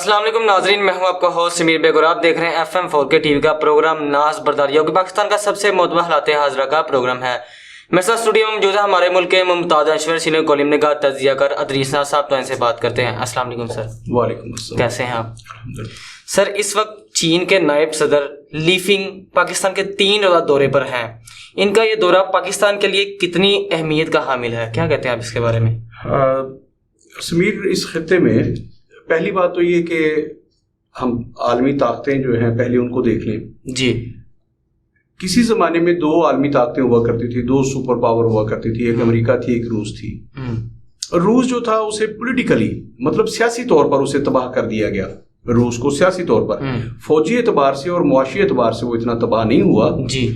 السلام علیکم ناظرین، میں ہوں آپ کا ہوسٹ سمیر بیگ اور آپ دیکھ رہے ہیں FM4 کے ٹی وی کا پروگرام ناز برداری، جو کہ پاکستان کا سب سے معتبر حالات حاضرہ کا پروگرام ہے۔ میرے ساتھ اسٹوڈیو میں موجود ہے ہمارے ملک کے ممتاز انشور سینئر کالم نگار تجزیہ کار ادریس ناز صاحب، تو ان سے بات کرتے ہیں۔ السلام علیکم سر۔ وعلیکم السلام، کیسے ہیں آپ؟ سر، اس وقت چین کے نائب صدر لی فنگ پاکستان کے 3 روزہ دورے پر ہیں۔ ان کا یہ دورہ پاکستان کے لیے کتنی اہمیت کا حامل ہے؟ کیا کہتے ہیں آپ اس کے بارے میں؟ سمیر، اس خطے میں پہلی بات تو یہ کہ ہم عالمی طاقتیں جو ہیں پہلے ان کو دیکھ لیں۔ جی، کسی زمانے میں 2 عالمی طاقتیں ہوا کرتی تھی، 2 سپر پاور ہوا کرتی تھی، ایک امریکہ تھی، ایک روس تھی۔ روس جو تھا اسے پولیٹیکلی مطلب سیاسی طور پر اسے تباہ کر دیا گیا۔ روس کو سیاسی طور پر، فوجی اعتبار سے اور معاشی اعتبار سے وہ اتنا تباہ نہیں ہوا جی،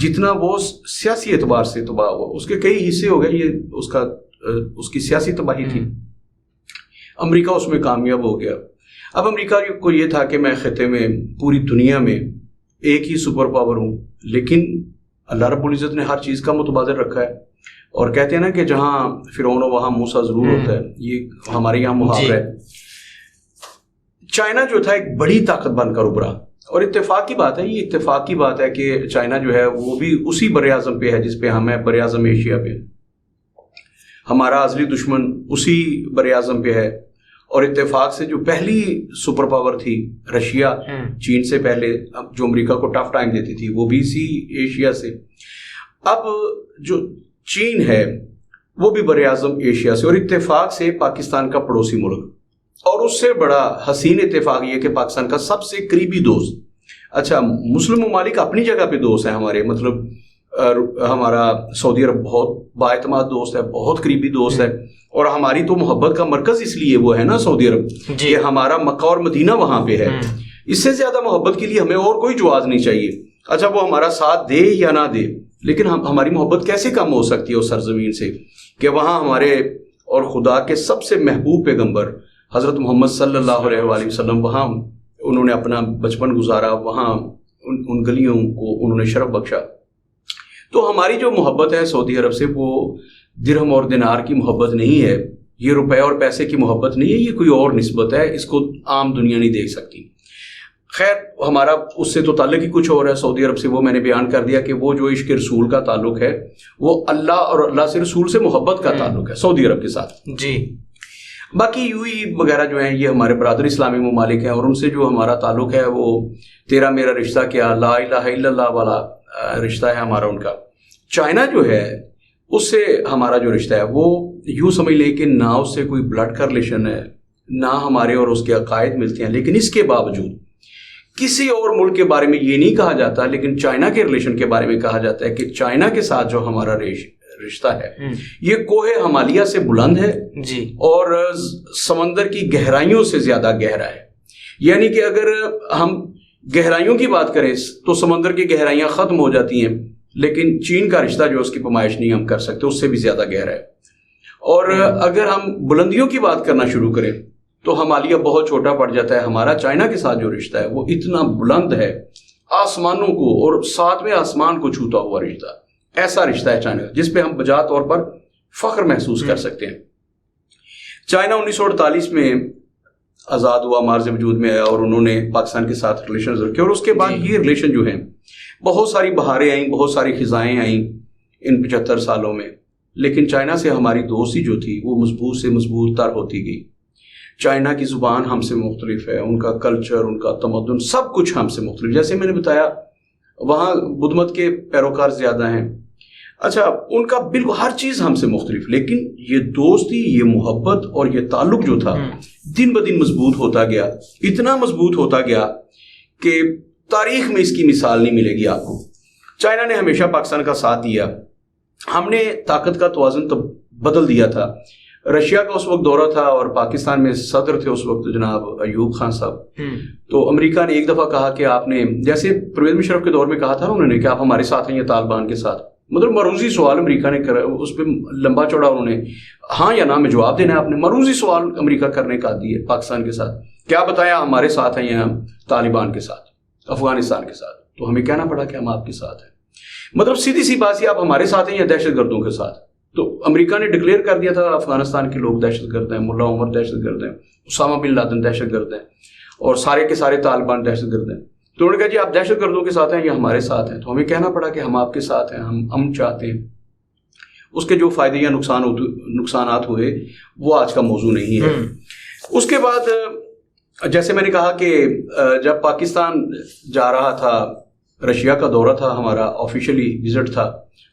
جتنا وہ سیاسی اعتبار سے تباہ ہوا۔ اس کے کئی حصے ہو گئے، یہ اس کی سیاسی تباہی تھی۔ امریکہ اس میں کامیاب ہو گیا۔ اب امریکہ کو یہ تھا کہ میں خطے میں پوری دنیا میں ایک ہی سپر پاور ہوں، لیکن اللہ رب العزت نے ہر چیز کا متبادل رکھا ہے، اور کہتے ہیں نا کہ جہاں فرعون ہو وہاں موسیٰ ضرور ہوتا ہے، یہ ہمارے یہاں محاورہ ہے۔ چائنا جو تھا ایک بڑی طاقت بن کر ابھرا، اور اتفاق کی بات ہے، یہ اتفاق کی بات ہے کہ چائنا جو ہے وہ بھی اسی بر اعظم پہ ہے جس پہ ہم ہیں، بر اعظم ایشیا پہ۔ ہمارا ازلی دشمن اسی بر اعظم پہ ہے، اور اتفاق سے جو پہلی سپر پاور تھی رشیا، چین سے پہلے، جو امریکہ کو ٹف ٹائم دیتی تھی، وہ بھی اسی ایشیا سے۔ اب جو چین ہے وہ بھی بر اعظم ایشیا سے، اور اتفاق سے پاکستان کا پڑوسی ملک، اور اس سے بڑا حسین اتفاق یہ کہ پاکستان کا سب سے قریبی دوست۔ اچھا، مسلم ممالک اپنی جگہ پہ دوست ہیں ہمارے، مطلب ہمارا سعودی عرب بہت بااعتماد دوست ہے، بہت قریبی دوست ہے، اور ہماری تو محبت کا مرکز اس لیے وہ ہے نا سعودی عرب، کہ ہمارا مکہ اور مدینہ وہاں پہ ہے۔ اس سے زیادہ محبت کے لیے ہمیں اور کوئی جواز نہیں چاہیے۔ اچھا، وہ ہمارا ساتھ دے یا نہ دے، لیکن ہماری محبت کیسے کم ہو سکتی ہے اس سرزمین سے کہ وہاں ہمارے اور خدا کے سب سے محبوب پیغمبر حضرت محمد صلی اللہ علیہ وآلہ وسلم وہاں انہوں نے اپنا بچپن گزارا، وہاں ان گلیوں کو انہوں نے شرف بخشا۔ تو ہماری جو محبت ہے سعودی عرب سے، وہ درہم اور دینار کی محبت نہیں ہے، یہ روپے اور پیسے کی محبت نہیں ہے، یہ کوئی اور نسبت ہے، اس کو عام دنیا نہیں دیکھ سکتی۔ خیر، ہمارا اس سے تو تعلق ہی کچھ اور ہے سعودی عرب سے، وہ میں نے بیان کر دیا کہ وہ جو عشق رسول کا تعلق ہے وہ اللہ اور اللہ سے رسول سے محبت کا تعلق ہے سعودی عرب کے ساتھ۔ جی، باقی UAE وغیرہ جو ہیں یہ ہمارے برادر اسلامی ممالک ہیں، اور ان سے جو ہمارا تعلق ہے وہ تیرا میرا رشتہ کیا، لا الہ الا اللہ والا رشتہ ہے ہمارا ان کا۔ چائنا جو ہے اس سے ہمارا جو رشتہ ہے وہ یوں سمجھ لیں کہ نہ اس سے کوئی بلڈ کا ریلیشن ہے، نہ ہمارے اور اس کے عقائد ملتے ہیں، لیکن اس کے باوجود کسی اور ملک کے بارے میں یہ نہیں کہا جاتا، لیکن چائنا کے ریلیشن کے بارے میں کہا جاتا ہے کہ چائنا کے ساتھ جو ہمارا رشتہ ہے یہ کوہ ہمالیہ سے بلند ہے جی، اور سمندر کی گہرائیوں سے زیادہ گہرا ہے۔ یعنی کہ اگر ہم گہرائیوں کی بات کریں تو سمندر کی گہرائیاں ختم ہو جاتی ہیں، لیکن چین کا رشتہ جو اس کی پیمائش نہیں ہم کر سکتے، اس سے بھی زیادہ گہرا ہے۔ اور اگر ہم بلندیوں کی بات کرنا شروع کریں تو ہمالیہ بہت چھوٹا پڑ جاتا ہے۔ ہمارا چائنا کے ساتھ جو رشتہ ہے وہ اتنا بلند ہے، آسمانوں کو اور 7ویں آسمان کو چھوتا ہوا رشتہ، ایسا رشتہ ہے چائنا کا جس پہ ہم بجا طور پر فخر محسوس کر سکتے ہیں۔ چائنا 1948 میں آزاد ہوا، مارز وجود میں آیا، اور انہوں نے پاکستان کے ساتھ ریلیشنز رکھے، اور اس کے بعد یہ ریلیشن جو ہیں بہت ساری بہاریں آئیں، بہت ساری خزائیں آئیں ان 75 سالوں میں، لیکن چائنا سے ہماری دوستی جو تھی وہ مضبوط سے مضبوط تر ہوتی گئی۔ چائنا کی زبان ہم سے مختلف ہے، ان کا کلچر، ان کا تمدن، سب کچھ ہم سے مختلف۔ جیسے میں نے بتایا وہاں بدھ مت کے پیروکار زیادہ ہیں، اچھا ان کا بالکل ہر چیز ہم سے مختلف، لیکن یہ دوستی، یہ محبت اور یہ تعلق جو تھا دن بدن مضبوط ہوتا گیا، اتنا مضبوط ہوتا گیا کہ تاریخ میں اس کی مثال نہیں ملے گی آپ کو۔ چائنا نے ہمیشہ پاکستان کا ساتھ دیا، ہم نے طاقت کا توازن بدل دیا تھا۔ رشیا کا اس وقت دورہ تھا اور پاکستان میں صدر تھے اس وقت جناب ایوب خان صاحب، تو امریکہ نے ایک دفعہ کہا کہ آپ نے، جیسے پرویز مشرف کے دور میں کہا تھا نا انہوں نے کہ آپ ہمارے ساتھ ہیں یا طالبان کے ساتھ، مطلب مروزی سوال امریکہ نے کرا، اس پہ لمبا چوڑا انہوں نے ہاں یا نہ میں جواب دینا ہے، آپ نے مروزی سوال امریکہ کرنے کا دیے پاکستان کے ساتھ، کیا بتایا ہمارے ساتھ ہیں یا طالبان کے ساتھ، افغانستان کے ساتھ، تو ہمیں کہنا پڑا کہ ہم آپ کے ساتھ ہیں۔ مطلب سیدھی سی بات ہے، آپ ہمارے ساتھ ہیں یا دہشت گردوں کے ساتھ، تو امریکہ نے ڈکلیئر کر دیا تھا افغانستان کے لوگ دہشت گرد ہیں, ملا عمر دہشت گرد ہیں, اسامہ بن لادن دہشت گرد ہیں, اور سارے کے سارے طالبان دہشت گرد ہیں. تو انہوں نے کہا جی آپ دہشت گردوں کے ساتھ ہیں یا ہمارے ساتھ ہیں؟ تو ہمیں کہنا پڑا کہ ہم آپ کے ساتھ ہیں, ہم امن چاہتے ہیں. اس کے جو فائدے یا نقصانات ہوئے وہ آج کا موضوع نہیں ہے. اس کے بعد جیسے میں نے کہا کہ جب پاکستان جا رہا تھا, رشیا کا دورہ تھا ہمارا, آفیشلی وزٹ تھا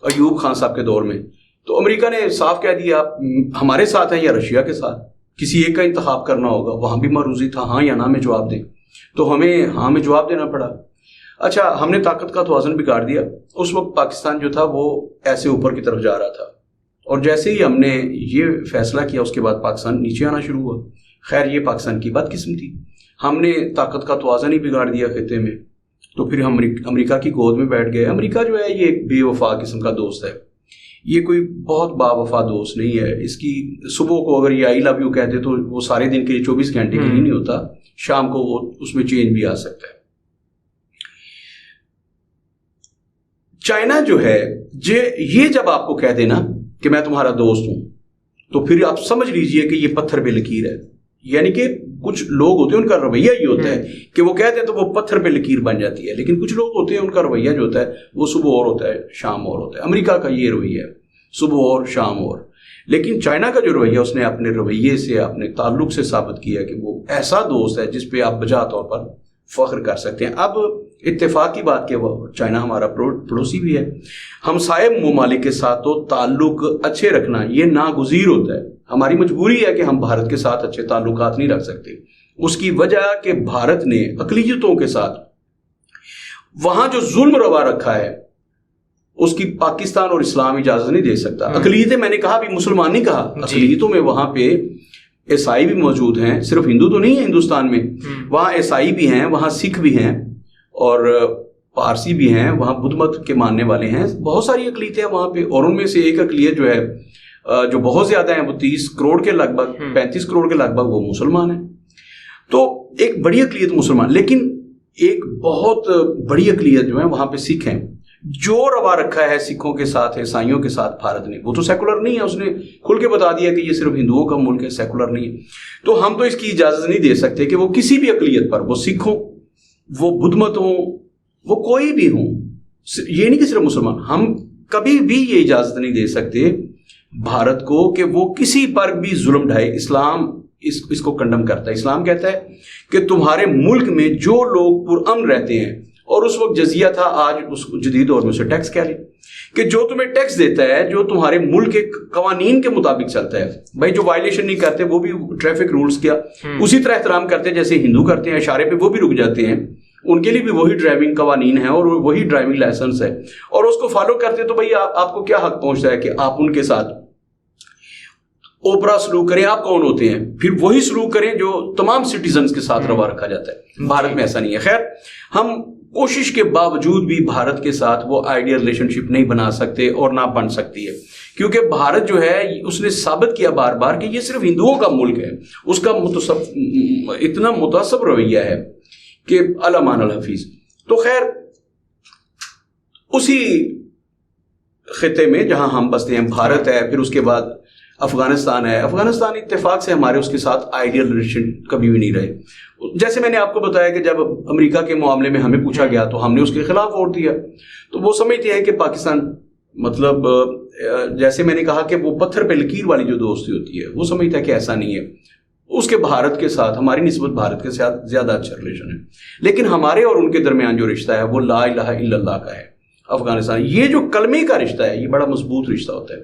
ایوب خان صاحب کے دور میں, تو امریکہ نے صاف کہہ دیا آپ ہمارے ساتھ ہیں یا رشیا کے ساتھ, کسی ایک کا انتخاب کرنا ہوگا. وہاں بھی معروضی تھا ہاں یا نہ میں جواب دیں, تو ہمیں ہاں میں جواب دینا پڑا. اچھا ہم نے طاقت کا توازن بگاڑ دیا. اس وقت پاکستان جو تھا وہ ایسے اوپر کی طرف جا رہا تھا, اور جیسے ہی ہم نے یہ فیصلہ کیا اس کے بعد پاکستان نیچے آنا شروع ہوا. خیر یہ پاکستان کی بدقسمتی, ہم نے طاقت کا توازن ہی بگاڑ دیا خطے میں, تو پھر ہم امریکہ کی گود میں بیٹھ گئے. امریکہ جو ہے یہ ایک بے وفا قسم کا دوست ہے, یہ کوئی بہت با وفا دوست نہیں ہے. اس کی صبح کو اگر یہ آئی لو یو کہتے تو وہ سارے دن کے لیے 24 گھنٹے کے لیے نہیں ہوتا, شام کو وہ اس میں چینج بھی آ سکتا ہے. چائنا جو ہے یہ جب آپ کو کہہ دینا کہ میں تمہارا دوست ہوں, تو پھر آپ سمجھ لیجئے کہ یہ پتھر پہ لکیر ہے. یعنی کہ کچھ لوگ ہوتے ہیں ان کا رویہ یہ ہوتا ہے کہ وہ کہتے ہیں تو وہ پتھر پہ لکیر بن جاتی ہے, لیکن کچھ لوگ ہوتے ہیں ان کا رویہ جو ہوتا ہے وہ صبح اور ہوتا ہے شام اور ہوتا ہے. امریکہ کا یہ رویہ ہے صبح اور شام اور. لیکن چائنا کا جو رویہ اس نے اپنے رویے سے, اپنے تعلق سے ثابت کیا کہ وہ ایسا دوست ہے جس پہ آپ بجا طور پر فخر کر سکتے ہیں. اب اتفاق کی بات کہ وہ چائنا ہمارا پڑوسی بھی ہے, ہمسائے ممالک کے ساتھ تو تعلق اچھے رکھنا یہ ناگزیر ہوتا ہے. ہماری مجبوری ہے کہ ہم بھارت کے ساتھ اچھے تعلقات نہیں رکھ سکتے. اس کی وجہ کہ بھارت نے اقلیتوں کے ساتھ وہاں جو ظلم روا رکھا ہے اس کی پاکستان اور اسلام اجازت نہیں دے سکتا. اقلیتیں میں نے کہا بھی مسلمان نہیں کہا, اقلیتوں میں وہاں پہ عیسائی بھی موجود ہیں, صرف ہندو تو نہیں ہے ہندوستان میں, وہاں عیسائی بھی ہیں, وہاں سکھ بھی ہیں, اور پارسی بھی ہیں, وہاں بدھ مت کے ماننے والے ہیں. بہت ساری اقلیتیں ہیں وہاں پہ, اور ان میں سے ایک اقلیت جو ہے جو بہت زیادہ ہیں, وہ 30 کروڑ کے لگ بھگ 35 کروڑ کے لگ بھگ وہ مسلمان ہیں. تو ایک بڑی اقلیت مسلمان, لیکن ایک بہت بڑی اقلیت جو ہے وہاں پہ سکھ ہیں. جو روا رکھا ہے سکھوں کے ساتھ, عیسائیوں کے ساتھ بھارت نے, وہ تو سیکولر نہیں ہے. اس نے کھل کے بتا دیا کہ یہ صرف ہندوؤں کا ملک ہے, سیکولر نہیں ہے. تو ہم تو اس کی اجازت نہیں دے سکتے کہ وہ کسی بھی اقلیت پر, وہ سکھ ہوں, وہ بدھ مت ہوں, وہ کوئی بھی ہوں, یہ نہیں کہ صرف مسلمان, ہم کبھی بھی یہ اجازت نہیں دے سکتے بھارت کو کہ وہ کسی پر بھی ظلم ڈھائے. اسلام اس کو کنڈم کرتا ہے. اسلام کہتا ہے کہ تمہارے ملک میں جو لوگ پرامن رہتے ہیں, اور اس وقت جزیہ تھا, آج اس جدید دور میں اسے ٹیکس کہہ لیں, کہ جو تمہیں ٹیکس دیتا ہے جو تمہارے ملک کے قوانین کے مطابق چلتا ہے. بھائی جو وائلیشن نہیں کرتے وہ بھی ٹریفک رولز کیا اسی طرح احترام کرتے ہیں جیسے ہندو کرتے ہیں, اشارے پہ وہ بھی رک جاتے ہیں, ان کے لیے بھی وہی ڈرائیونگ قوانین ہیں اور وہی ڈرائیونگ لائسنس ہے, اور اس کو فالو کرتے ہیں. تو بھائی آپ کو کیا حق پہنچتا ہے کہ آپ ان کے ساتھ اوپرا سلوک کریں؟ آپ کون ہوتے ہیں پھر وہی سلوک کریں جو تمام سٹیزنز کے ساتھ روا رکھا جاتا ہے. بھارت میں ایسا نہیں ہے. خیر ہم کوشش کے باوجود بھی بھارت کے ساتھ وہ آئیڈیل ریلیشن شپ نہیں بنا سکتے اور نہ بن سکتی ہے, کیونکہ بھارت جو ہے اس نے ثابت کیا بار بار کہ یہ صرف ہندوؤں کا ملک ہے. اس کا اتنا متعصب رویہ ہے کہ الامان الحفیظ. تو خیر اسی خطے میں جہاں ہم بستے ہیں بھارت ہے, پھر اس کے بعد افغانستان ہے. افغانستان اتفاق سے ہمارے اس کے ساتھ آئیڈیل ریلیشن کبھی بھی نہیں رہے. جیسے میں نے آپ کو بتایا کہ جب امریکہ کے معاملے میں ہمیں پوچھا گیا تو ہم نے اس کے خلاف ووٹ دیا. تو وہ سمجھتے ہیں کہ پاکستان مطلب جیسے میں نے کہا کہ وہ پتھر پہ لکیر والی جو دوستی ہوتی ہے, وہ سمجھتا ہے کہ ایسا نہیں ہے. اس کے بھارت کے ساتھ ہماری نسبت بھارت کے ساتھ زیادہ اچھا ریلیشن ہے, لیکن ہمارے اور ان کے درمیان جو رشتہ ہے وہ لا الہ الا اللہ کا ہے. افغانستان یہ جو کلمے کا رشتہ ہے یہ بڑا مضبوط رشتہ ہوتا ہے,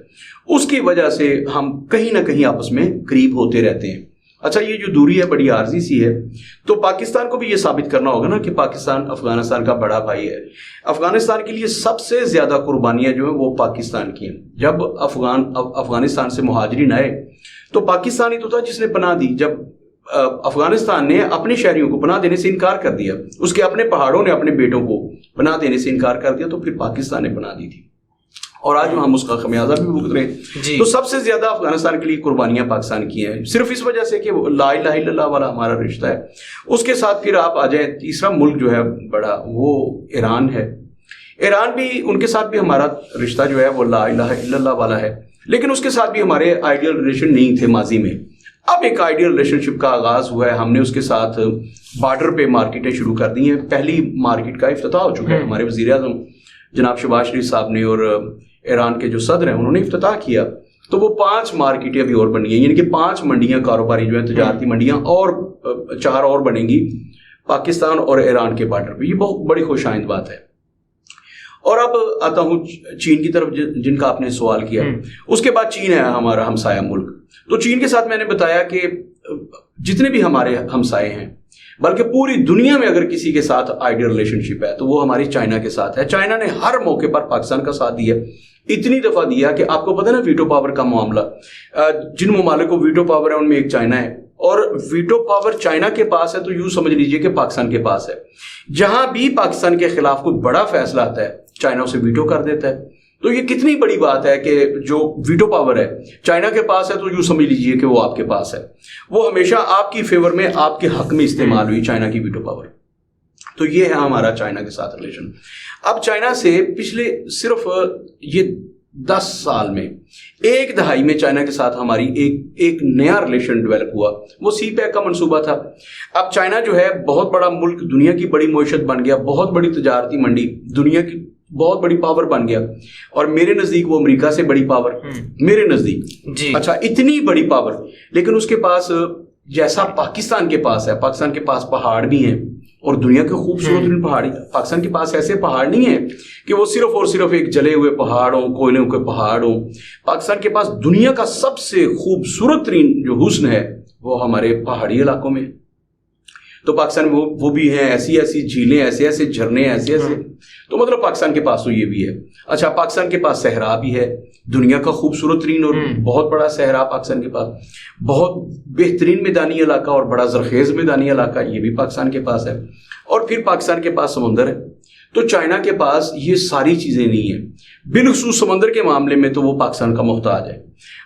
اس کی وجہ سے ہم کہیں نہ کہیں آپس میں قریب ہوتے رہتے ہیں. اچھا یہ جو دوری ہے بڑی عارضی سی ہے, تو پاکستان کو بھی یہ ثابت کرنا ہوگا نا کہ پاکستان افغانستان کا بڑا بھائی ہے. افغانستان کے لیے سب سے زیادہ قربانیاں جو ہیں وہ پاکستان کی ہیں. جب افغانستان سے مہاجرین آئے تو پاکستان ہی تو تھا جس نے پناہ دی. جب افغانستان نے اپنے شہریوں کو پناہ دینے سے انکار کر دیا, اس کے اپنے پہاڑوں نے اپنے بیٹوں کو پناہ دینے سے انکار کر دیا, تو پھر پاکستان نے پناہ دی تھی, اور آج ہم اس کا خمیازہ بھی بھگت رہے ہیں. تو سب سے زیادہ افغانستان کے لیے قربانیاں پاکستان کی ہیں, صرف اس وجہ سے کہ لا الہ الا اللہ والا ہمارا رشتہ ہے. اس کے ساتھ پھر آپ آ جائیں, تیسرا ملک جو ہے بڑا وہ ایران ہے. ایران بھی ان کے ساتھ بھی ہمارا رشتہ جو ہے وہ لا الہ الا اللہ والا ہے. لیکن اس کے ساتھ بھی ہمارے آئیڈیل ریلیشن نہیں تھے ماضی میں. اب ایک آئیڈیل ریلیشن شپ کا آغاز ہوا ہے. ہم نے اس کے ساتھ بارڈر پہ مارکیٹیں شروع کر دی ہیں. پہلی مارکیٹ کا افتتاح ہو چکا ہے. ہمارے وزیر اعظم جناب شہباز شریف صاحب نے اور ایران کے جو صدر ہیں انہوں نے افتتاح کیا. تو وہ 5 مارکیٹیں ابھی اور بنی ہیں, یعنی کہ 5 منڈیاں کاروباری جو ہیں تجارتی منڈیاں, اور 4 اور بنیں گی پاکستان اور ایران کے بارڈر پہ. یہ بہت بڑی خوش آئند بات ہے. اور اب آتا ہوں چین کی طرف جن کا آپ نے سوال کیا. اس کے بعد چین ہے ہمارا ہمسایہ ملک. تو چین کے ساتھ میں نے بتایا کہ جتنے بھی ہمارے ہمسائے ہیں, بلکہ پوری دنیا میں اگر کسی کے ساتھ آئیڈیل ریلیشن شپ ہے تو وہ ہماری چائنا کے ساتھ ہے. چائنا نے ہر موقع پر پاکستان کا ساتھ دیا, اتنی دفعہ دیا کہ آپ کو پتہ نا ویٹو پاور کا معاملہ, جن ممالک کو ویٹو پاور ہے ان میں ایک چائنا ہے, اور ویٹو پاور چائنا کے پاس ہے تو یوں سمجھ لیجئے کہ پاکستان کے پاس ہے. جہاں بھی پاکستان کے خلاف کوئی بڑا فیصلہ آتا ہے چائنا اسے ویٹو کر دیتا ہے. تو یہ کتنی بڑی بات ہے کہ جو ویٹو پاور ہے چائنا کے پاس ہے تو یوں سمجھ لیجئے کہ وہ آپ کے پاس ہے. وہ ہمیشہ آپ کی فیور میں, آپ کے حق میں استعمال ہوئی چائنا کی ویٹو پاور. تو یہ ہے ہمارا چائنا کے ساتھ ریلیشن. اب چائنا سے پچھلے صرف یہ 10 سال میں, 1 دہائی میں چائنا کے ساتھ ہماری ایک نیا ریلیشن ڈیولپ ہوا. وہ سی پیک کا منصوبہ تھا. اب چائنا جو ہے بہت بڑا ملک, دنیا کی بڑی معیشت بن گیا, بہت بڑی تجارتی منڈی, دنیا کی بہت بڑی پاور بن گیا. اور میرے نزدیک وہ امریکہ سے بڑی پاور, میرے نزدیک جی. اچھا, اتنی بڑی پاور, لیکن اس کے پاس جیسا پاکستان کے پاس ہے, پاکستان کے پاس پہاڑ بھی ہیں اور دنیا کے خوبصورت پہاڑی. پاکستان کے پاس ایسے پہاڑ نہیں ہیں کہ وہ صرف اور صرف ایک جلے ہوئے پہاڑ ہوں, کوئلوں کے پہاڑ ہوں. پاکستان کے پاس دنیا کا سب سے خوبصورت ترین جو حسن ہے وہ ہمارے پہاڑی علاقوں میں. تو پاکستان میں وہ بھی ہیں, ایسی ایسی جھیلیں, ایسے ایسے جھرنے, ایسے ایسے. تو مطلب پاکستان کے پاس تو یہ بھی ہے. اچھا, پاکستان کے پاس صحرا بھی ہے, دنیا کا خوبصورت ترین اور بہت بڑا صحرا پاکستان کے پاس. بہت بہترین میدانی علاقہ اور بڑا زرخیز میدانی علاقہ یہ بھی پاکستان کے پاس ہے. اور پھر پاکستان کے پاس سمندر ہے. تو چائنا کے پاس یہ ساری چیزیں نہیں ہیں, بالخصوص سمندر کے معاملے میں تو وہ پاکستان کا محتاج ہے.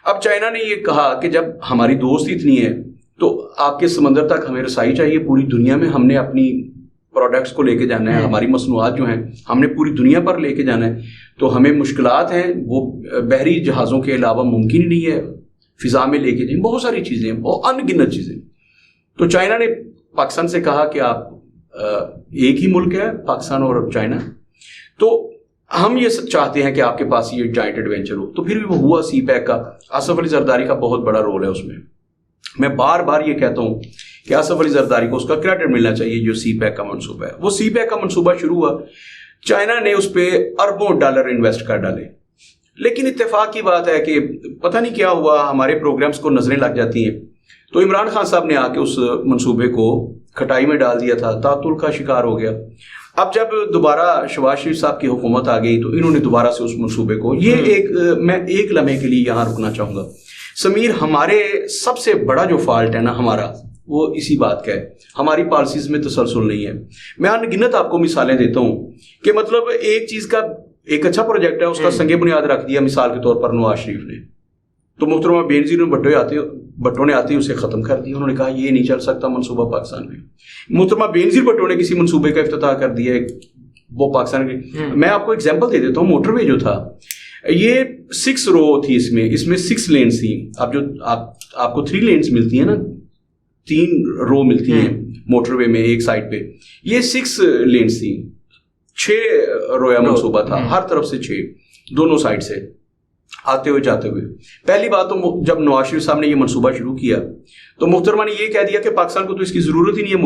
اب چائنا نے یہ کہا کہ جب ہماری دوستی اتنی ہے تو آپ کے سمندر تک ہمیں رسائی چاہیے. پوری دنیا میں ہم نے اپنی پروڈکٹس کو لے کے جانا ہے, ہماری مصنوعات جو ہیں ہم نے پوری دنیا پر لے کے جانا ہے. تو ہمیں مشکلات ہیں, وہ بحری جہازوں کے علاوہ ممکن ہی نہیں ہے فضا میں لے کے جائیں. بہت ساری چیزیں ہیں, بہت ان گنت چیزیں. تو چائنا نے پاکستان سے کہا کہ آپ ایک ہی ملک ہے پاکستان اور چائنا, تو ہم یہ چاہتے ہیں کہ آپ کے پاس یہ جائنٹ ایڈونچر ہو. تو پھر بھی وہ ہوا سی پیک کا. آصف علی زرداری کا بہت بڑا رول ہے اس میں. میں بار بار یہ کہتا ہوں کہ آصف علی زرداری کو اس کا کریڈٹ ملنا چاہیے جو سی پیک کا منصوبہ ہے. وہ سی پیک کا منصوبہ شروع ہوا, چائنا نے اس پہ اربوں ڈالر انویسٹ کر ڈالے. لیکن اتفاق کی بات ہے کہ پتہ نہیں کیا ہوا, ہمارے پروگرامز کو نظریں لگ جاتی ہیں. تو عمران خان صاحب نے آ کے اس منصوبے کو کھٹائی میں ڈال دیا تھا, تعطل کا شکار ہو گیا. اب جب دوبارہ شہباز شریف صاحب کی حکومت آ گئی تو انہوں نے دوبارہ سے اس منصوبے کو, میں ایک لمحے کے لیے یہاں رکنا چاہوں گا سمیر. ہمارے سب سے بڑا جو فالٹ ہے نا ہمارا, وہ اسی بات کا ہے, ہماری پالیسیز میں تسلسل نہیں ہے. میں ان گنت آپ کو مثالیں دیتا ہوں کہ مطلب ایک چیز کا ایک اچھا پروجیکٹ ہے, اس کا سنگ بنیاد رکھ دیا مثال کے طور پر نواز شریف نے, تو محترمہ بینظیر بھٹو نے آتے اسے ختم کر دیا. انہوں نے کہا یہ نہیں چل سکتا منصوبہ پاکستان میں. محترمہ بینظیر بھٹو نے کسی منصوبے کا افتتاح کر دیا وہ پاکستان کے. میں آپ کو ایگزامپل دے دیتا ہوں, موٹر وے جو تھا یہ 6 رو تھی, اس میں 6 لینز تھیں. اب جو آپ کو 3 لینز ملتی ہیں نا, 3 رو ملتی ہیں موٹر وے میں ایک سائڈ پہ, یہ 6 لینز تھیں. 6 رویا منصوبہ تھا, ہر طرف سے 6, دونوں سائڈ سے آتے ہوئے جاتے ہوئے. پہلی بات تو جب نواز شریف صاحب نے یہ منصوبہ شروع کیا تو محترمہ نے یہ کہہ دیا کہ پاکستان کو تو اس کی ضرورت ہی نہیں ہے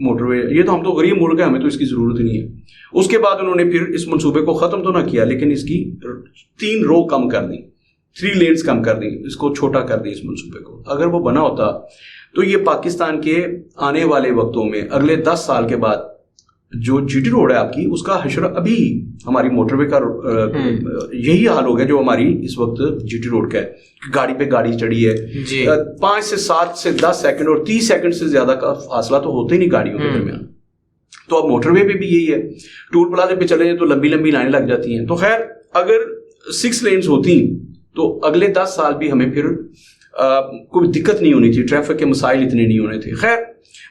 موٹر وے, یہ تو ہم تو غریب ملک ہیں, ہمیں تو اس کی ضرورت ہی نہیں ہے. اس کے بعد انہوں نے پھر اس منصوبے کو ختم تو نہ کیا, لیکن اس کی 3 رو کم کر دی, 3 لینز کم کر دی, اس کو چھوٹا کر دی اس منصوبے کو. اگر وہ بنا ہوتا تو یہ پاکستان کے آنے والے وقتوں میں اگلے 10 سال کے بعد جو جی ٹی روڈ ہے آپ کی, اس کا حشر ابھی ہماری موٹر وے کا یہی حال ہو گیا جو ہماری اس وقت جی ٹی روڈ کا ہے. گاڑی پہ گاڑی چڑھی ہے, 5 سے 7 سے 10 سیکنڈ اور 30 سیکنڈ سے زیادہ کا فاصلہ تو ہوتے ہی نہیں گاڑیوں کے درمیان. تو اب موٹر وے پہ بھی یہی ہے, ٹول پلازے پہ چلے تو لمبی لمبی لائنیں لگ جاتی ہیں. تو خیر اگر 6 لینز ہوتی تو اگلے 10 سال بھی ہمیں پھر کوئی دقت نہیں ہونی تھی, ٹریفک کے مسائل اتنے نہیں ہونے تھے. خیر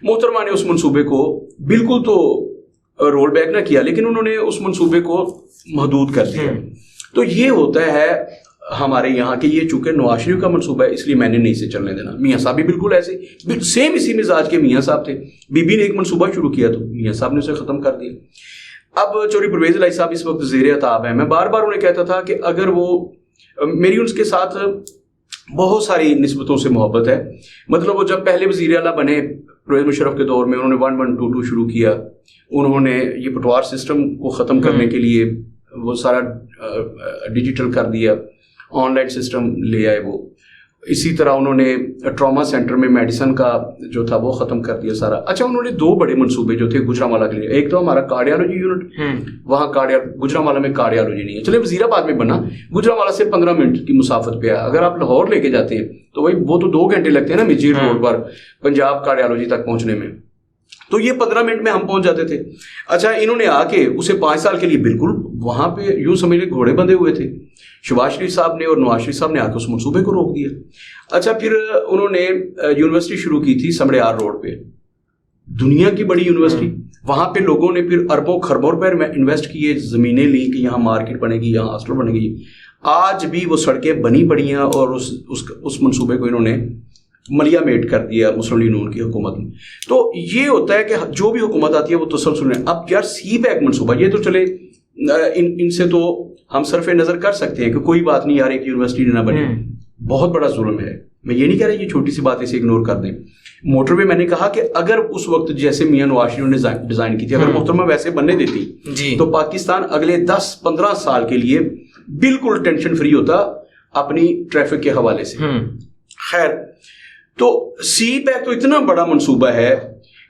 محترمہ نے اس منصوبے کو بالکل تو رول بیک نہ کیا, لیکن انہوں نے اس منصوبے کو محدود کر دیا. تو یہ ہوتا ہے ہمارے یہاں کہ یہ چونکہ نواز شریف کا منصوبہ ہے اس لیے میں نے نہیں سے چلنے دینا. میاں صاحب بھی بالکل ایسے سیم اسی مزاج کے میاں صاحب تھے. بی بی نے ایک منصوبہ شروع کیا تو میاں صاحب نے اسے ختم کر دیا. اب چوری پرویز الہی صاحب اس وقت زیر عتاب ہیں. میں بار بار انہیں کہتا تھا کہ اگر وہ میری ان کے ساتھ بہت ساری نسبتوں سے محبت ہے. مطلب وہ جب پہلے وزیر اعلیٰ بنے پرویز مشرف کے دور میں انہوں نے 1122 شروع کیا. انہوں نے یہ پٹوار سسٹم کو ختم کرنے کے لیے وہ سارا ڈیجیٹل کر دیا, آن لائن سسٹم لے آئے وہ. اسی طرح انہوں نے ٹراما سینٹر میں میڈیسن کا جو تھا وہ ختم کر دیا سارا. اچھا انہوں نے 2 بڑے منصوبے جو تھے گجرانوالہ کے لیے, ایک تو ہمارا کارڈیالوجی یونٹ, وہاں گجرانوالہ میں کارڈیالوجی نہیں ہے. چلے وزیر آباد میں بنا, گجرانوالہ سے 15 منٹ کی مسافت پہ ہے. اگر آپ لاہور لے کے جاتے ہیں تو بھائی وہ تو 2 گھنٹے لگتے ہیں نا مجیر روڈ پر پنجاب کارڈیالوجی تک پہنچنے میں, تو یہ 15 منٹ میں ہم پہنچ جاتے تھے. اچھا انہوں نے آ کے اسے 5 سال کے لیے بالکل وہاں پہ یوں سمجھ لیں گھوڑے بندھے ہوئے تھے. شہباز شریف صاحب نے اور نواز شریف صاحب نے آ کے اس منصوبے کو روک دیا. اچھا پھر انہوں نے یونیورسٹی شروع کی تھی سمڑیار روڈ پہ, دنیا کی بڑی یونیورسٹی. وہاں پہ لوگوں نے پھر اربوں خربوں روپے انویسٹ کیے, زمینیں لی کہ یہاں مارکیٹ بنے گی, یہاں ہاسٹل بنے گی. آج بھی وہ سڑکیں بنی پڑی ہیں اور اس منصوبے کو انہوں نے ملیا میٹ کر دیا مسلم لیگ نون کی حکومت میں. تو یہ ہوتا ہے کہ جو بھی حکومت آتی ہے وہ تسلسل ہے. اب یار سی پیک منصوبہ یہ تو چلے ان سے تو ہم صرف نظر کر سکتے ہیں کہ کوئی بات نہیں یار ایک یونیورسٹی نہ بنے, بہت بڑا ظلم ہے. میں یہ نہیں کہہ رہا یہ چھوٹی سی بات اسے اگنور کر دیں. موٹر وے میں نے کہا کہ اگر اس وقت جیسے میاں نواز شریف نے ڈیزائن کی تھی اگر محترمہ ویسے بننے دیتی تو پاکستان اگلے 10-15 سال کے لیے بالکل ٹینشن فری ہوتا اپنی ٹریفک کے حوالے سے. خیر تو سی پیک تو اتنا بڑا منصوبہ ہے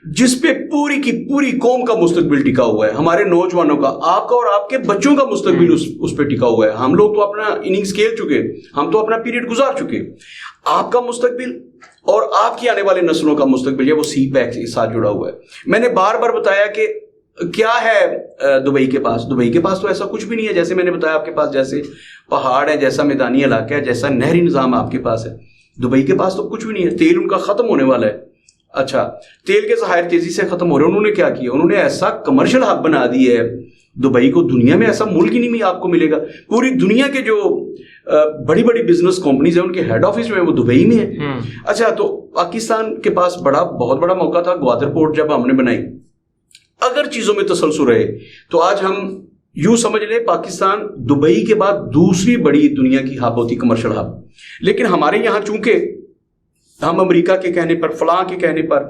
جس پہ پوری کی پوری قوم کا مستقبل ٹکا ہوا ہے, ہمارے نوجوانوں کا, آپ کا اور آپ کے بچوں کا مستقبل اس پہ ٹکا ہوا ہے. ہم لوگ تو اپنا اننگز کھیل چکے, ہم تو اپنا پیریڈ گزار چکے. آپ کا مستقبل اور آپ کی آنے والے نسلوں کا مستقبل ہے وہ سی پیک کے ساتھ جڑا ہوا ہے. میں نے بار بار بتایا کہ کیا ہے دبئی کے پاس. دبئی کے پاس تو ایسا کچھ بھی نہیں ہے. جیسے میں نے بتایا آپ کے پاس جیسے پہاڑ ہے, جیسا میدانی علاقہ ہے, جیسا نہری نظام آپ کے پاس ہے, دبئی کے پاس تو کچھ بھی نہیں ہے. تیل ان کا ختم ہونے والا ہے. اچھا تیل کے ذخائر تیزی سے ختم ہو رہے ہیں. انہوں نے کیا کیا, انہوں نے ایسا کمرشل ہب بنا دی ہے دبئی کو, دنیا میں ایسا ملک ہی نہیں آپ کو ملے گا. پوری دنیا کے جو بڑی بڑی بزنس کمپنیز ہیں ان کے ہیڈ آفس میں وہ دبئی میں ہے. اچھا تو پاکستان کے پاس بہت بڑا موقع تھا گوادر پورٹ جب ہم نے بنائی. اگر چیزوں میں تسلسل رہے تو آج ہم یوں سمجھ لیں پاکستان دبئی کے بعد دوسری بڑی دنیا کی ہب ہوتی کمرشل ہب. لیکن ہمارے یہاں چونکہ ہم امریکہ کے کہنے پر فلاں کے کہنے پر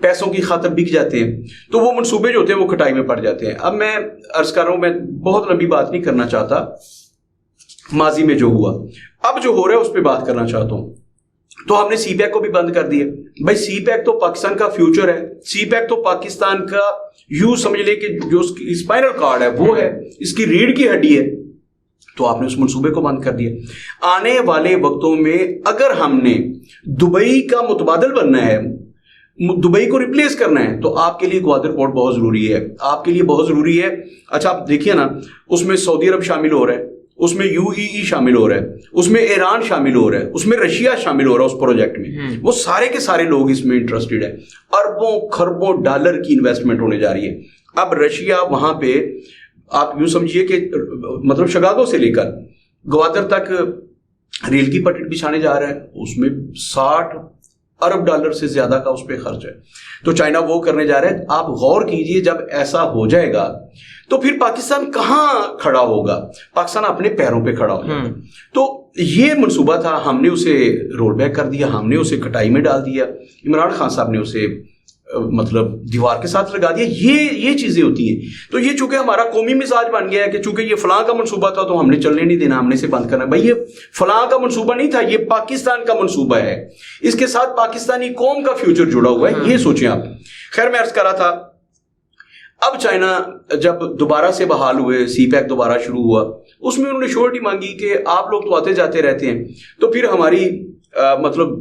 پیسوں کی خاطر بک جاتے ہیں تو وہ منصوبے جو ہوتے ہیں وہ کٹائی میں پڑ جاتے ہیں. اب میں عرض کر رہا ہوں, میں بہت لمبی بات نہیں کرنا چاہتا ماضی میں جو ہوا, اب جو ہو رہا ہے اس پہ بات کرنا چاہتا ہوں. تو ہم نے سی پیک کو بھی بند کر دیا. بھائی سی پیک تو پاکستان کا فیوچر ہے, سی پیک تو پاکستان کا یوں سمجھ لے کہ جو اس کی اسپائنل کارڈ ہے وہ ہے, اس کی ریڑھ کی ہڈی ہے. تو آپ نے اس منصوبے کو بند کر دیا. آنے والے وقتوں میں اگر ہم نے دبئی کا متبادل بننا ہے, دبئی کو ریپلیس کرنا ہے, تو آپ کے لیے گوادر پورٹ بہت ضروری ہے, آپ کے لیے بہت ضروری ہے. اچھا آپ دیکھیے نا, اس میں سعودی عرب شامل ہو رہا ہے, اس میں UAE شامل ہو رہا ہے, اس میں ایران شامل ہو رہا ہے, اس میں رشیا شامل ہو رہا ہے اس پروجیکٹ میں. وہ سارے کے سارے لوگ اس میں انٹرسٹڈ ہیں. اربوں خربوں ڈالر کی انویسٹمنٹ ہونے جا رہی ہے. اب رشیا وہاں پہ آپ یوں سمجھیے کہ مطلب شکاگو سے لے کر گوادر تک ریل کی پٹڑی بچھانے جا رہا ہے, اس میں 60 ارب ڈالر سے زیادہ کا اس پہ خرچ ہے. تو چائنا وہ کرنے جا رہا ہے. آپ غور کیجئے جب ایسا ہو جائے گا تو پھر پاکستان کہاں کھڑا ہوگا, پاکستان اپنے پیروں پہ کھڑا ہوگا. تو یہ منصوبہ تھا, ہم نے اسے رول بیک کر دیا, ہم نے اسے کٹائی میں ڈال دیا. عمران خان صاحب نے اسے مطلب دیوار کے ساتھ لگا دیا. یہ چیزیں ہوتی ہیں. تو یہ چونکہ ہمارا قومی مزاج بن گیا ہے کہ چونکہ یہ فلاں کا منصوبہ تھا تو ہم نے چلنے نہیں دینا, ہم نے اسے بند کرنا. بھائی یہ فلاں کا منصوبہ نہیں تھا, یہ پاکستان کا منصوبہ ہے, اس کے ساتھ پاکستانی قوم کا فیوچر جڑا ہوا ہے. یہ سوچیں آپ. خیر میں عرض کر رہا تھا, اب چائنا جب دوبارہ سے بحال ہوئے, سی پیک دوبارہ شروع ہوا, اس میں انہوں نے شورٹی مانگی کہ آپ لوگ تو آتے جاتے رہتے ہیں, تو پھر ہماری مطلب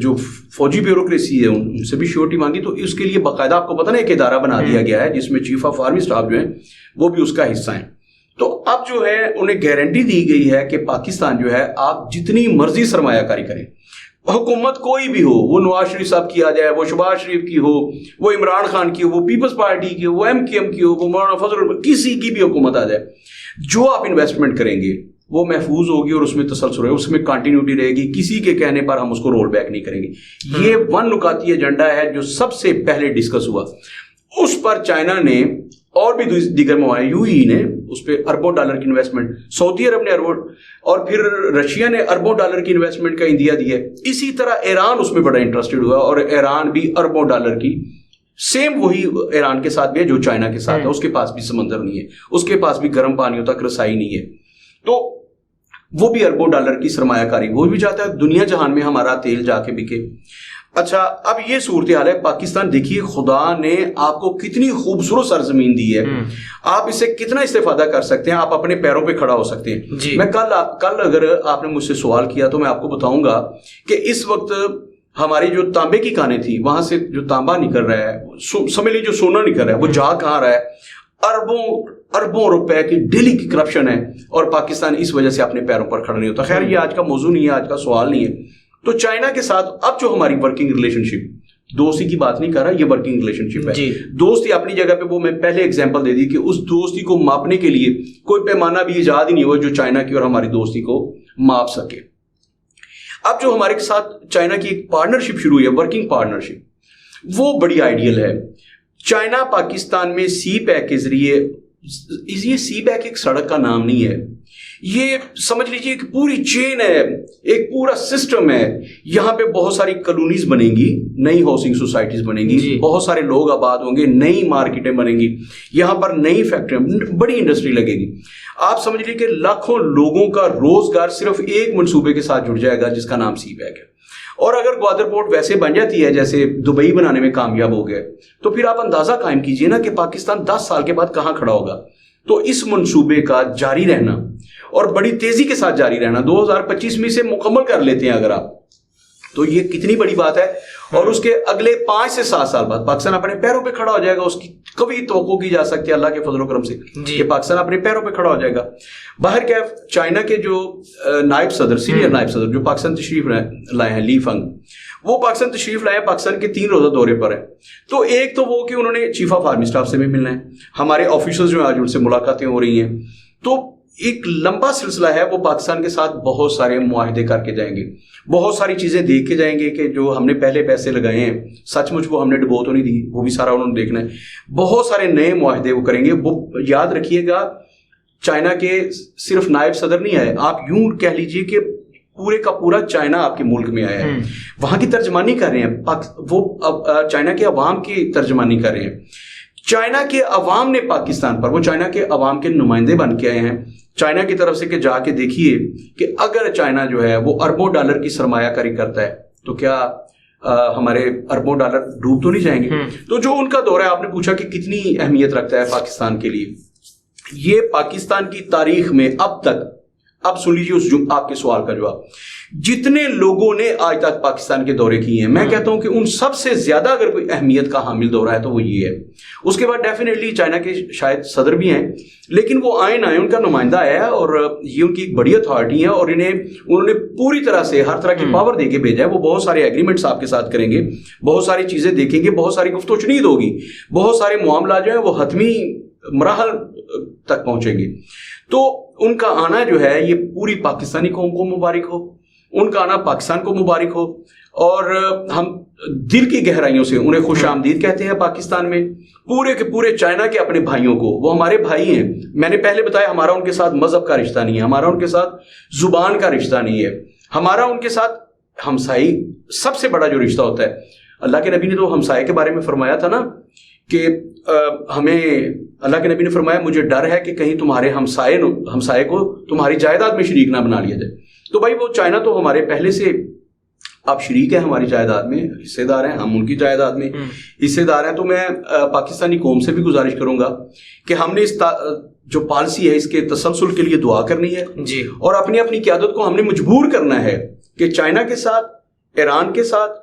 جو فوجی بیوروکریسی ہے ان سے بھی شورٹی مانگی. تو اس کے لیے باقاعدہ آپ کو پتہ نا ایک ادارہ بنا دیا گیا ہے جس میں چیف آف آرمی اسٹاف جو ہیں وہ بھی اس کا حصہ ہیں. تو اب جو ہے انہیں گارنٹی دی گئی ہے کہ پاکستان جو ہے آپ جتنی مرضی سرمایہ کاری کریں, حکومت کوئی بھی ہو, وہ نواز شریف صاحب کی آ جائے, وہ شہباز شریف کی ہو, وہ عمران خان کی ہو, وہ پیپلز پارٹی کی ہو, وہ MKM کی ہو, وہ مولانا فضل, کسی کی بھی حکومت آ جائے, جو آپ انویسٹمنٹ کریں گے وہ محفوظ ہوگی اور اس میں تسلسل ہے, اس میں کنٹینیوٹی رہے گی, کسی کے کہنے پر ہم اس کو رول بیک نہیں کریں گے. یہ 1 نکاتی ایجنڈا ہے جو سب سے پہلے ڈسکس ہوا. اس پر چائنا نے اور بھی دیگر ممالک, یو ای نے اس پہ اربوں ڈالر کی انویسٹمنٹ, سعودی عرب نے اربوں, اور پھر رشیا نے اربوں ڈالر کی انویسٹمنٹ کا عندیہ دیا. اسی طرح ایران اس میں بڑا انٹرسٹڈ ہوا, اور ایران بھی اربوں ڈالر کی, سیم وہی ایران کے ساتھ بھی ہے جو چائنا کے ساتھ ہے. اس کے پاس بھی سمندر نہیں ہے, اس کے پاس بھی گرم پانیوں تک رسائی نہیں ہے, تو وہ بھی اربوں ڈالر کی سرمایہ کاری, وہ بھی چاہتا ہے دنیا جہان میں ہمارا تیل جا کے بکے. اچھا, اب یہ صورتحال ہے پاکستان. دیکھیے خدا نے آپ کو کتنی خوبصورت سرزمین دی ہے, آپ اس سے کتنا استفادہ کر سکتے ہیں, آپ اپنے پیروں پہ کھڑا ہو سکتے ہیں. میں کل اگر آپ نے مجھ سے سوال کیا تو میں آپ کو بتاؤں گا کہ اس وقت ہماری جو تانبے کی کانیں تھی, وہاں سے جو تانبا نکل رہا ہے, سمجھ لیجیے جو سونا نکل رہا ہے, وہ جا کہاں رہا ہے, اربوں روپے کی ڈیلی کی کرپشن ہے, اور پاکستان اس وجہ سے اپنے پیروں پر کھڑا نہیں ہوتا. خیر یہ آج کا موضوع نہیں ہے, آج کا سوال نہیں ہے. تو چائنا کے ساتھ اب جو ہماری ورکنگ ریلیشن شپ, دوستی کی بات نہیں کر رہا, یہ ورکنگ ریلیشن شپ ہے. دوستی اپنی جگہ پہ, وہ میں پہلے ایگزامپل دے دی کہ اس دوستی کو ماپنے کے لیے کوئی پیمانہ بھی ایجاد ہی نہیں ہوا جو چائنا کی اور ہماری دوستی کو ماپ سکے. اب جو ہمارے ساتھ چائنا کی ایک پارٹنرشپ شروع ہوئی ہے, ورکنگ پارٹنرشپ, وہ بڑی آئیڈیل ہے. چائنا پاکستان میں سی پیک کے ذریعے, یہ سی پیک ایک سڑک کا نام نہیں ہے, یہ سمجھ لیجیے ایک پوری چین ہے, ایک پورا سسٹم ہے. یہاں پہ بہت ساری کالونیز بنیں گی, نئی ہاؤسنگ سوسائٹیز بنیں گی, بہت سارے لوگ آباد ہوں گے, نئی مارکیٹیں بنیں گی, یہاں پر نئی فیکٹریاں, بڑی انڈسٹری لگے گی. آپ سمجھ لیجیے کہ لاکھوں لوگوں کا روزگار صرف ایک منصوبے کے ساتھ جڑ جائے گا جس کا نام سی پیک ہے. اور اگر گوادر پورٹ ویسے بن جاتی ہے جیسے دبئی بنانے میں کامیاب ہو گئے, تو پھر آپ اندازہ قائم کیجئے نا کہ پاکستان 10 سال کے بعد کہاں کھڑا ہوگا. تو اس منصوبے کا جاری رہنا اور بڑی تیزی کے ساتھ جاری رہنا, 2025 میں سے مکمل کر لیتے ہیں اگر آپ, تو یہ کتنی بڑی بات ہے. اور اس کے اگلے 5 سے 7 سال بعد پاکستان اپنے پیروں پہ کھڑا ہو جائے گا. اس کی کبھی توقع کی جا سکتی ہے اللہ کے فضل و کرم سے کہ پاکستان اپنے پیروں پہ کھڑا ہو جائے گا. باہر کیا, چائنا کے جو نائب صدر, سینئر نائب صدر جو پاکستان تشریف لائے ہیں, لی فنگ, وہ پاکستان تشریف لائے, پاکستان کے 3 روزہ دورے پر ہیں. تو ایک تو وہ کہ انہوں نے چیف آف آرمی اسٹاف سے بھی ملنا ہے, ہمارے آفیسرز جو آج ان سے ملاقاتیں ہو رہی ہیں. تو ایک لمبا سلسلہ ہے, وہ پاکستان کے ساتھ بہت سارے معاہدے کر کے جائیں گے, بہت ساری چیزیں دیکھ کے جائیں گے کہ جو ہم نے پہلے پیسے لگائے ہیں سچ مچ وہ ہم نے ڈبو تو نہیں دی, وہ بھی سارا انہوں نے دیکھنا ہے. بہت سارے نئے معاہدے وہ کریں گے. وہ یاد رکھیے گا, چائنا کے صرف نائب صدر نہیں آئے, آپ یوں کہہ لیجئے کہ پورے کا پورا چائنا آپ کے ملک میں آیا ہے. وہاں کی ترجمانی کر رہے ہیں, وہ چائنا کے عوام کی ترجمانی کر رہے ہیں. چائنا کے عوام نے پاکستان پر, وہ چائنا کے عوام کے نمائندے بن کے آئے ہیں چائنا کی طرف سے کہ جا کے دیکھیے کہ اگر چائنا جو ہے وہ اربوں ڈالر کی سرمایہ کاری کرتا ہے تو کیا ہمارے اربوں ڈالر ڈوب تو نہیں جائیں گے. تو جو ان کا دورہ ہے, آپ نے پوچھا کہ کتنی اہمیت رکھتا ہے پاکستان کے لیے, یہ پاکستان کی تاریخ میں اب تک, اب سن لیجیے اس آپ کے سوال کا جواب, جتنے لوگوں نے آج تک پاکستان کے دورے کیے ہیں, میں کہتا ہوں کہ ان سب سے زیادہ اگر کوئی اہمیت کا حامل دورہ ہے تو وہ یہ ہے. اس کے بعد ڈیفینیٹلی چائنا کے شاید صدر بھی ہیں, لیکن وہ آئے نہ آئے, ان کا نمائندہ آیا ہے اور یہ ان کی ایک بڑی اتھارٹی ہے, اور انہوں نے پوری طرح سے ہر طرح کی پاور دے کے بھیجا ہے. وہ بہت سارے ایگریمنٹس آپ کے ساتھ کریں گے, بہت ساری چیزیں دیکھیں گے, بہت ساری گفت و شنید ہوگی, بہت سارے معاملات جو ہیں وہ حتمی مراحل تک پہنچیں گے. تو ان کا آنا جو ہے یہ پوری پاکستانی قوم کو مبارک ہو, ان کا آنا پاکستان کو مبارک ہو, اور ہم دل کی گہرائیوں سے انہیں خوش آمدید کہتے ہیں پاکستان میں. پورے کے پورے چائنا کے اپنے بھائیوں کو, وہ ہمارے بھائی ہیں. میں نے پہلے بتایا ہمارا ان کے ساتھ مذہب کا رشتہ نہیں ہے, ہمارا ان کے ساتھ زبان کا رشتہ نہیں ہے, ہمارا ان کے ساتھ ہمسائی سب سے بڑا جو رشتہ ہوتا ہے. اللہ کے نبی نے تو ہمسائے کے بارے میں فرمایا تھا نا کہ ہمیں, اللہ کے نبی نے فرمایا مجھے ڈر ہے کہ کہیں تمہارے ہمسائے کو تمہاری جائیداد میں شریک نہ بنا لیا جائے. تو بھائی وہ چائنا تو ہمارے پہلے سے آپ شریک ہیں ہماری جائیداد میں, حصے دار ہیں, ہم ان کی جائیداد میں حصے دار ہیں. تو میں پاکستانی قوم سے بھی گزارش کروں گا کہ ہم نے اس جو پالیسی ہے اس کے تسلسل کے لیے دعا کرنی ہے, اور اپنی اپنی قیادت کو ہم نے مجبور کرنا ہے کہ چائنا کے ساتھ, ایران کے ساتھ,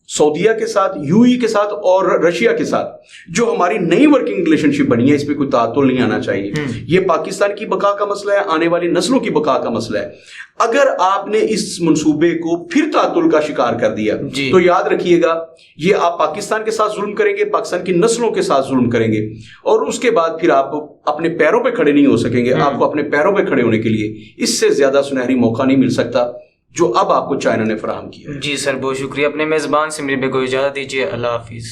سعودیہ کے ساتھ، یو ای کے ساتھ اور رشیا کے ساتھ جو ہماری نئی ورکنگ ریلیشن شپ بنی ہے، اس پہ کوئی تعطل نہیں آنا چاہیے. یہ پاکستان کی بقا کا مسئلہ ہے، آنے والی نسلوں کی بقا کا مسئلہ ہے. اگر آپ نے اس منصوبے کو پھر تعطل کا شکار کر دیا تو یاد رکھیے گا یہ آپ پاکستان کے ساتھ ظلم کریں گے، پاکستان کی نسلوں کے ساتھ ظلم کریں گے، اور اس کے بعد پھر آپ اپنے پیروں پہ کھڑے نہیں ہو سکیں گے. آپ کو اپنے پیروں پہ کھڑے ہونے کے لیے اس سے زیادہ سنہری موقع نہیں مل سکتا جو اب آپ کو چائنا نے فراہم کیا. جی سر، بہت شکریہ. اپنے میزبان سمیر بے کو اجازت دیجیے. اللہ حافظ.